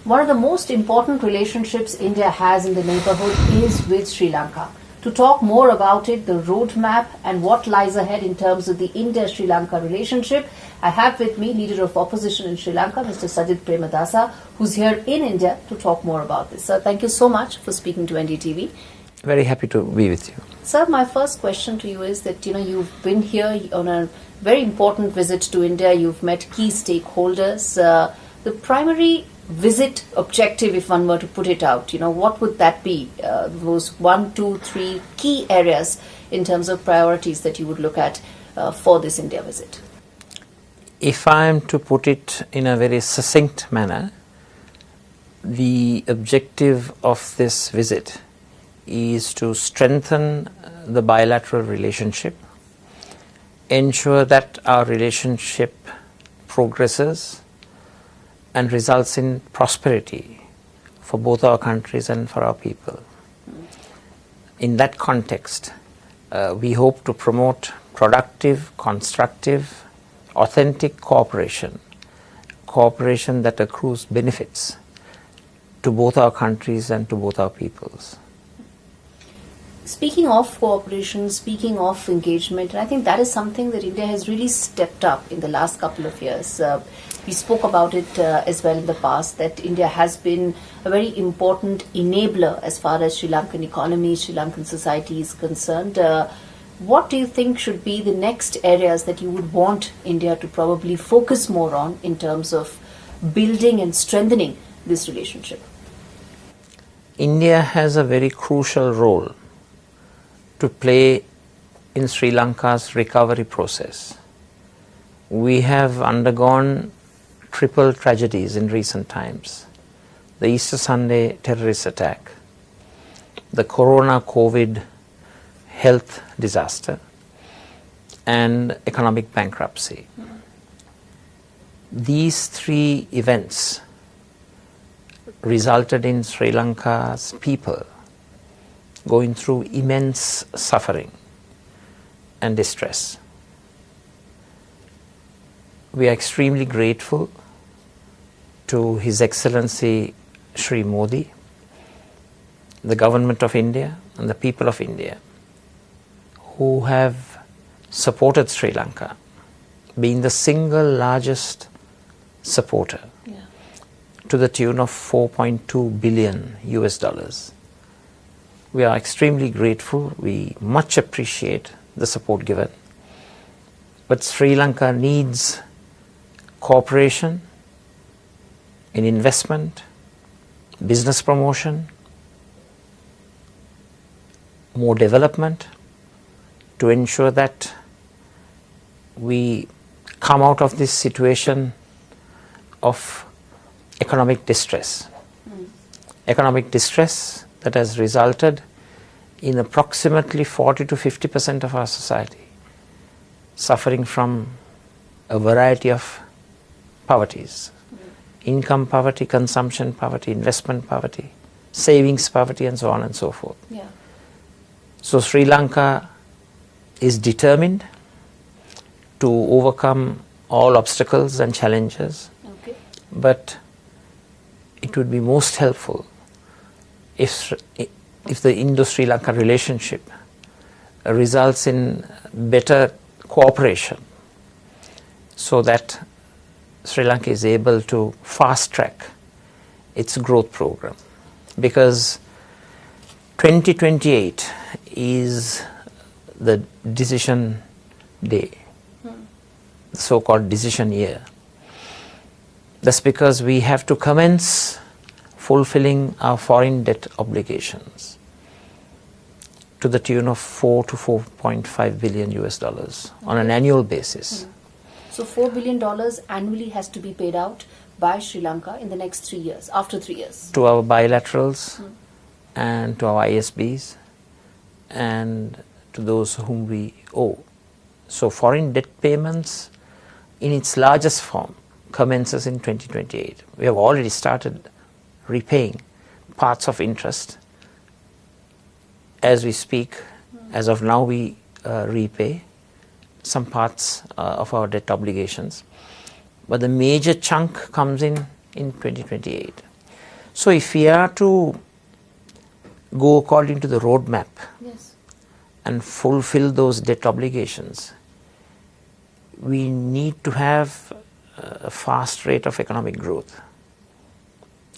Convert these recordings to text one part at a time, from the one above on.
One of the most important relationships India has in the neighborhood is with Sri Lanka. To talk more about it, the roadmap and what lies ahead in terms of the India-Sri Lanka relationship, I have with me Leader of Opposition in Sri Lanka, Mr. Sajith Premadasa, who's here in India to talk more about this. Sir, thank you so much for speaking to NDTV. Very happy to be with you. Sir, my first question to you is that, you've been here on a very important visit to India. You've met key stakeholders. The primary visit objective, if one were to put it out, what would that be? Those 1, 2, 3 key areas in terms of priorities that you would look at for this India visit? If I am to put it in a very succinct manner, the objective of this visit is to strengthen the bilateral relationship, ensure that our relationship progresses and results in prosperity for both our countries and for our people. In that context, we hope to promote productive, constructive, authentic cooperation that accrues benefits to both our countries and to both our peoples. Speaking of cooperation, speaking of engagement, I think that is something that India has really stepped up in the last couple of years. We spoke about it as well in the past, that India has been a very important enabler as far as Sri Lankan economy, Sri Lankan society is concerned. What do you think should be the next areas that you would want India to probably focus more on in terms of building and strengthening this relationship? India has a very crucial role to play in Sri Lanka's recovery process. We have undergone triple tragedies in recent times: the Easter Sunday terrorist attack, the COVID health disaster, and economic bankruptcy. These 3 events resulted in Sri Lanka's people going through immense suffering and distress. We are extremely grateful to His Excellency Shri Modi, the Government of India and the people of India, who have supported Sri Lanka, being the single largest supporter, to the tune of $4.2 billion US. We are extremely grateful. We much appreciate the support given. But Sri Lanka needs cooperation in investment, business promotion, more development, to ensure that we come out of this situation of economic distress. Economic distress that has resulted in approximately 40 to 50% of our society suffering from a variety of poverties: income poverty, consumption poverty, investment poverty, savings poverty, and so on and so forth. So Sri Lanka is determined to overcome all obstacles and challenges, but it would be most helpful if the Indo-Sri Lanka relationship results in better cooperation, so that Sri Lanka is able to fast track its growth program. Because 2028 is the decision day, the so-called decision year. That's because we have to commence fulfilling our foreign debt obligations to the tune of $4 to $4.5 billion US on an annual basis. So $4 billion annually has to be paid out by Sri Lanka in the next 3 years, after 3 years. To our bilaterals and to our ISBs and to those whom we owe. So foreign debt payments in its largest form commences in 2028. We have already started repaying parts of interest. As we speak, as of now, we repay some parts of our debt obligations, but the major chunk comes in 2028. So if we are to go according to the roadmap Yes. and fulfill those debt obligations, we need to have a fast rate of economic growth,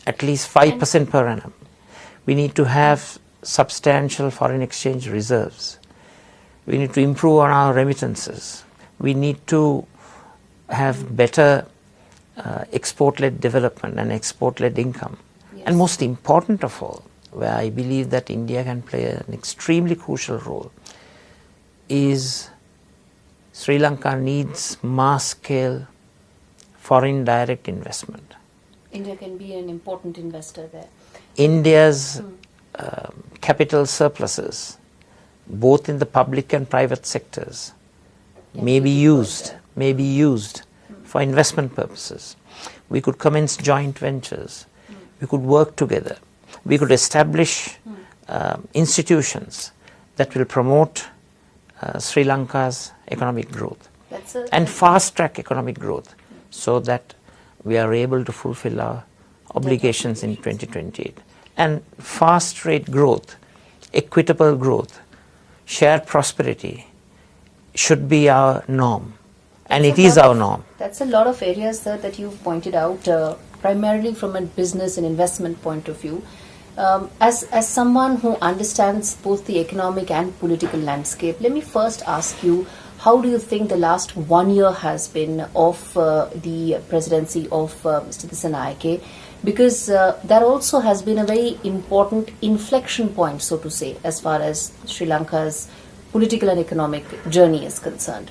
at least 5% per annum. We need to have substantial foreign exchange reserves. We need to improve on our remittances. We need to have better export-led development and export-led income. Yes. And most important of all, where I believe that India can play an extremely crucial role, is Sri Lanka needs mass-scale foreign direct investment. India can be an important investor there. India's capital surpluses, both in the public and private sectors, may be used for investment purposes. We could commence joint ventures. We could work together. We could establish institutions that will promote Sri Lanka's economic growth and fast-track economic growth, so that we are able to fulfill our obligations in 2028. And fast-rate growth, equitable growth, shared prosperity should be our norm. And it is our norm. That's a lot of areas that you've pointed out, primarily from a business and investment point of view. As someone who understands both the economic and political landscape, let me first ask you, how do you think the last 1 year has been of the presidency of Mr. Dissanayake? Because that also has been a very important inflection point, so to say, as far as Sri Lanka's political and economic journey is concerned.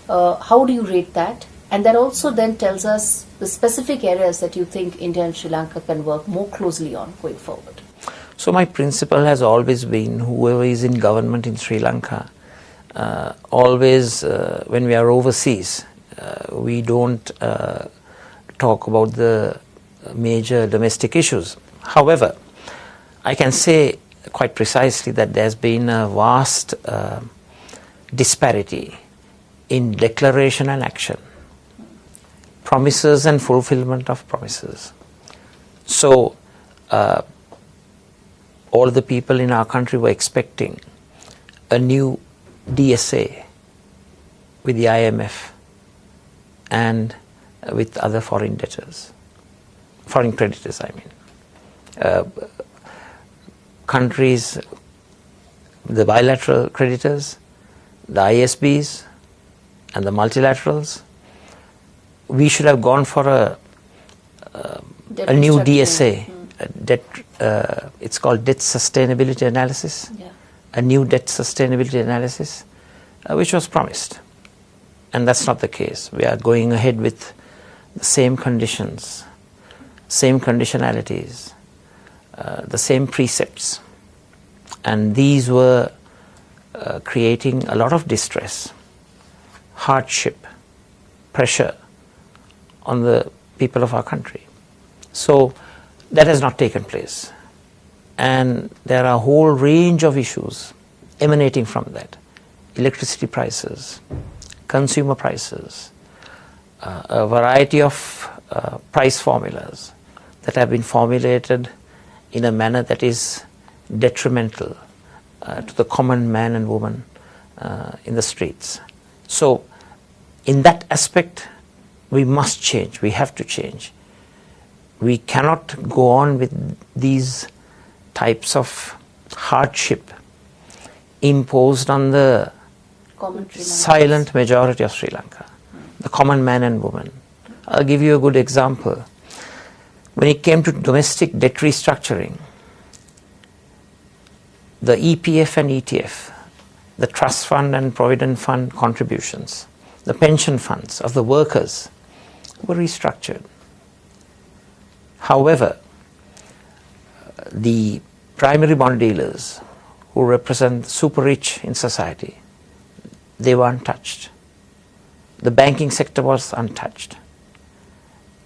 How do you rate that? And that also then tells us the specific areas that you think India and Sri Lanka can work more closely on going forward. So my principle has always been, whoever is in government in Sri Lanka, always when we are overseas, we don't talk about the major domestic issues. However, I can say quite precisely that there's been a vast disparity in declaration and action, promises and fulfillment of promises. So all the people in our country were expecting a new DSA with the IMF and with other foreign creditors, I mean. Countries, the bilateral creditors, the ISBs and the multilaterals, we should have gone for a new DSA, it's called debt sustainability analysis, a new debt sustainability analysis, which was promised. And that's not the case. We are going ahead with the same conditions, same conditionalities, the same precepts. And these were creating a lot of distress, hardship, pressure on the people of our country. So that has not taken place. And there are a whole range of issues emanating from that. Electricity prices, consumer prices, a variety of price formulas that have been formulated in a manner that is detrimental to the common man and woman in the streets. So in that aspect, we must change, we have to change. We cannot go on with these types of hardship imposed on the silent majority of Sri Lanka, the common man and woman. I'll give you a good example. When it came to domestic debt restructuring, the EPF and ETF, the trust fund and provident fund contributions, the pension funds of the workers were restructured. However, the primary bond dealers who represent the super rich in society, they were untouched. The banking sector was untouched.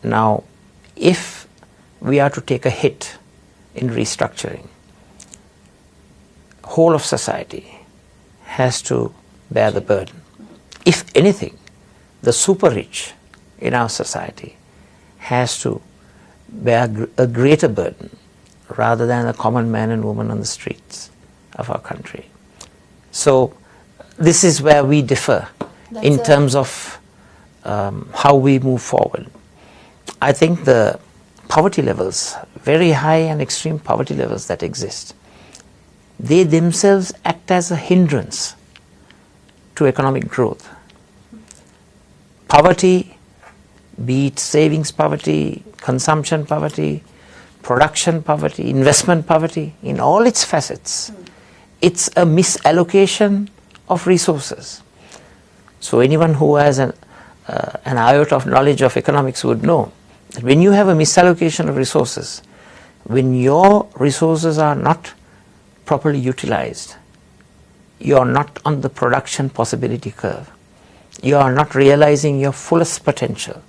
Now, if we are to take a hit in restructuring, whole of society has to bear the burden. If anything, the super rich in our society has to bear a greater burden rather than the common man and woman on the streets of our country. So this is where we differ in terms of how we move forward. I think the poverty levels, very high and extreme poverty levels that exist, they themselves act as a hindrance to economic growth. Poverty, be it savings poverty, consumption poverty, production poverty, investment poverty, in all its facets, it's a misallocation of resources. So anyone who has an iota of knowledge of economics would know that when you have a misallocation of resources, when your resources are not properly utilized, you are not on the production possibility curve. You are not realizing your fullest potential.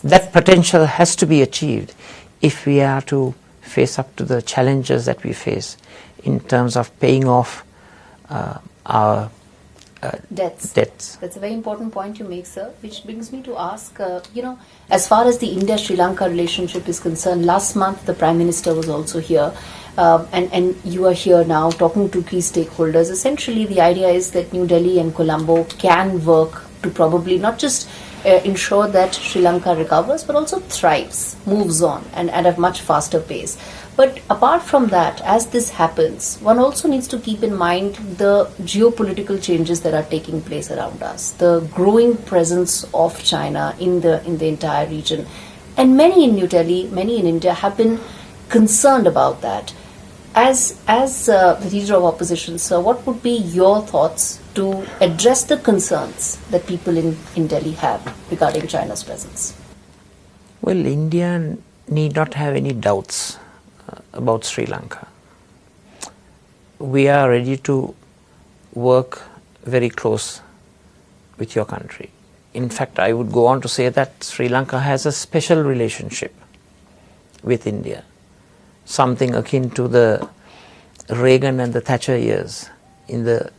That potential has to be achieved if we are to face up to the challenges that we face in terms of paying off our debts. That's a very important point you make, sir, which brings me to ask, as far as the India-Sri Lanka relationship is concerned, last month the Prime Minister was also here, and you are here now talking to key stakeholders. Essentially, the idea is that New Delhi and Colombo can work to probably not just ensure that Sri Lanka recovers, but also thrives, moves on, and at a much faster pace. But apart from that, as this happens, one also needs to keep in mind the geopolitical changes that are taking place around us, the growing presence of China in the entire region. And many in New Delhi, many in India have been concerned about that. As the leader of opposition, sir, what would be your thoughts to address the concerns that people in Delhi have regarding China's presence? Well, India need not have any doubts about Sri Lanka. We are ready to work very close with your country. In fact, I would go on to say that Sri Lanka has a special relationship with India, something akin to the Reagan and the Thatcher years in the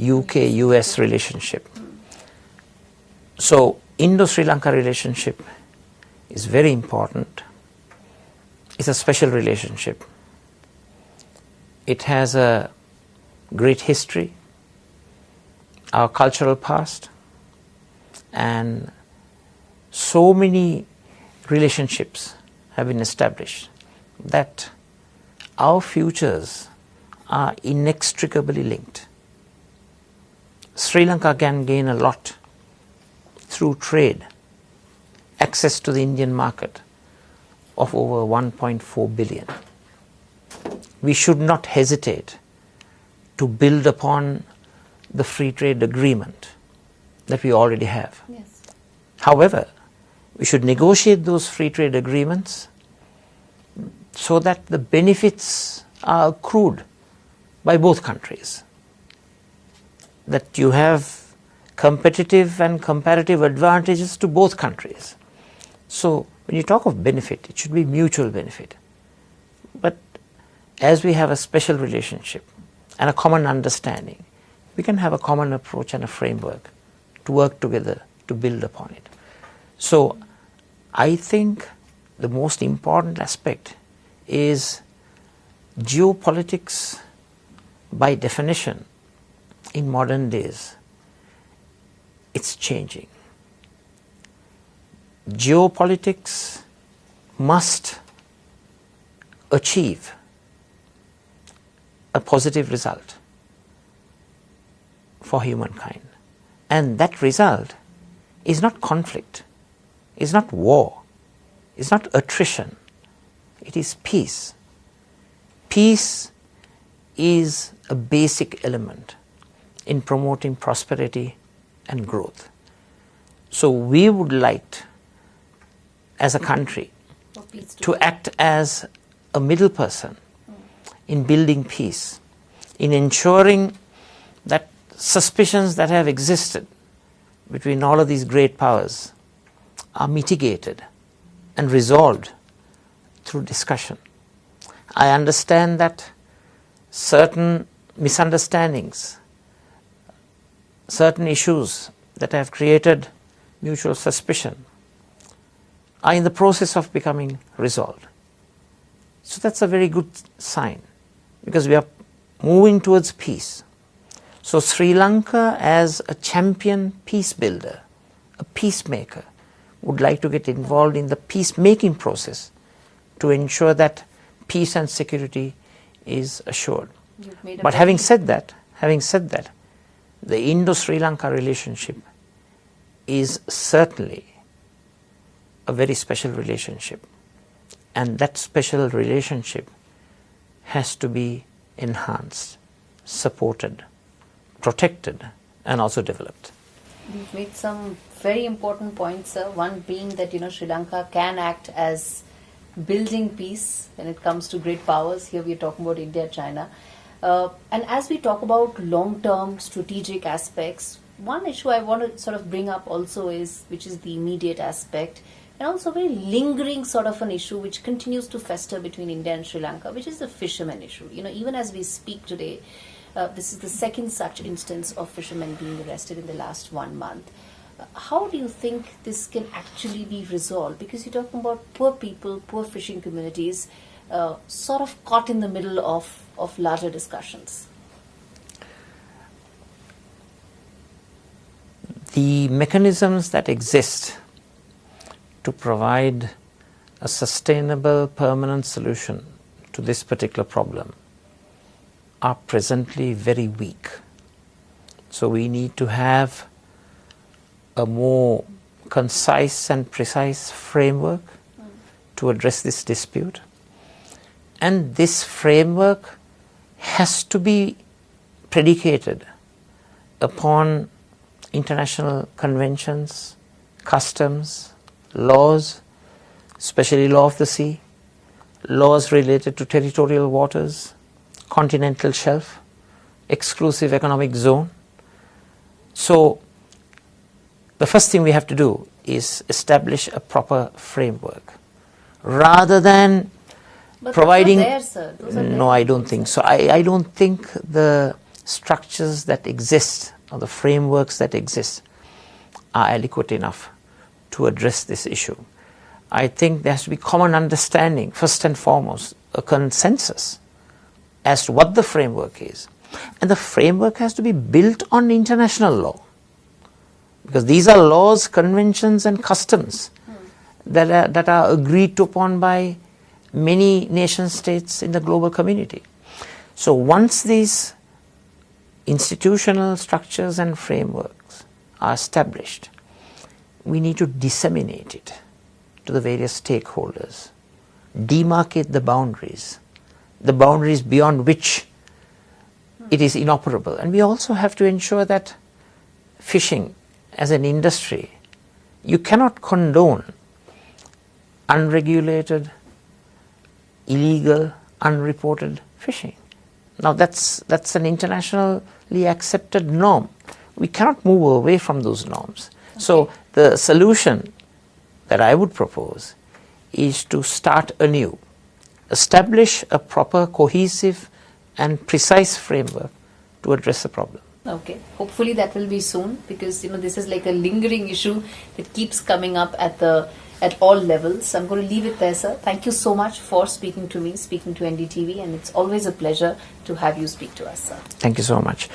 UK-US relationship. So, Indo-Sri Lanka relationship is very important. It's a special relationship. It has a great history, our cultural past, and so many relationships have been established that our futures are inextricably linked. Sri Lanka can gain a lot through trade, access to the Indian market of over 1.4 billion. We should not hesitate to build upon the free trade agreement that we already have. Yes. However, we should negotiate those free trade agreements so that the benefits are accrued by both countries. That you have competitive and comparative advantages to both countries. So, when you talk of benefit, it should be mutual benefit. But as we have a special relationship and a common understanding, we can have a common approach and a framework to work together to build upon it. So, I think the most important aspect is geopolitics by definition in modern days. It's changing. Geopolitics must achieve a positive result for humankind. And that result is not conflict, is not war, is not attrition, it is peace. Peace is a basic element in promoting prosperity and growth. So we would like, as a country, to act as a middle person in building peace, in ensuring that suspicions that have existed between all of these great powers are mitigated and resolved through discussion. I understand that certain misunderstandings, certain issues that have created mutual suspicion are in the process of becoming resolved. So that's a very good sign, because we are moving towards peace. So Sri Lanka, as a champion peace builder, a peacemaker, would like to get involved in the peacemaking process to ensure that peace and security is assured. But having said that, the Indo-Sri Lanka relationship is certainly a very special relationship, and that special relationship has to be enhanced, supported, protected, and also developed. You've made some very important points, sir. One being that Sri Lanka can act as building peace when it comes to great powers. Here we are talking about India, China. And as we talk about long-term strategic aspects, one issue I want to sort of bring up also is, which is the immediate aspect, and also a very lingering sort of an issue which continues to fester between India and Sri Lanka, which is the fishermen issue. Even as we speak today, this is the second such instance of fishermen being arrested in the last 1 month. How do you think this can actually be resolved? Because you're talking about poor people, poor fishing communities, sort of caught in the middle of larger discussions. The mechanisms that exist to provide a sustainable, permanent solution to this particular problem are presently very weak. So we need to have a more concise and precise framework to address this dispute. And this framework has to be predicated upon international conventions, customs, laws, especially law of the sea, laws related to territorial waters, continental shelf, exclusive economic zone. So the first thing we have to do is establish a proper framework rather than providing. There, sir. No, I don't think so. I don't think the structures that exist or the frameworks that exist are adequate enough to address this issue. I think there has to be common understanding, first and foremost, a consensus as to what the framework is. And the framework has to be built on international law, because these are laws, conventions and customs that are agreed upon by many nation states in the global community. So once these institutional structures and frameworks are established, we need to disseminate it to the various stakeholders, demarcate the boundaries beyond which it is inoperable. And we also have to ensure that fishing as an industry, you cannot condone unregulated, illegal, unreported fishing. Now that's an internationally accepted norm. We cannot move away from those norms. Okay. So the solution that I would propose is to start anew, establish a proper, cohesive and precise framework to address the problem. Okay, hopefully that will be soon, because this is like a lingering issue that keeps coming up at all levels. I'm going to leave it there, sir. Thank you so much for speaking to me, speaking to NDTV, and it's always a pleasure to have you speak to us, sir. Thank you so much.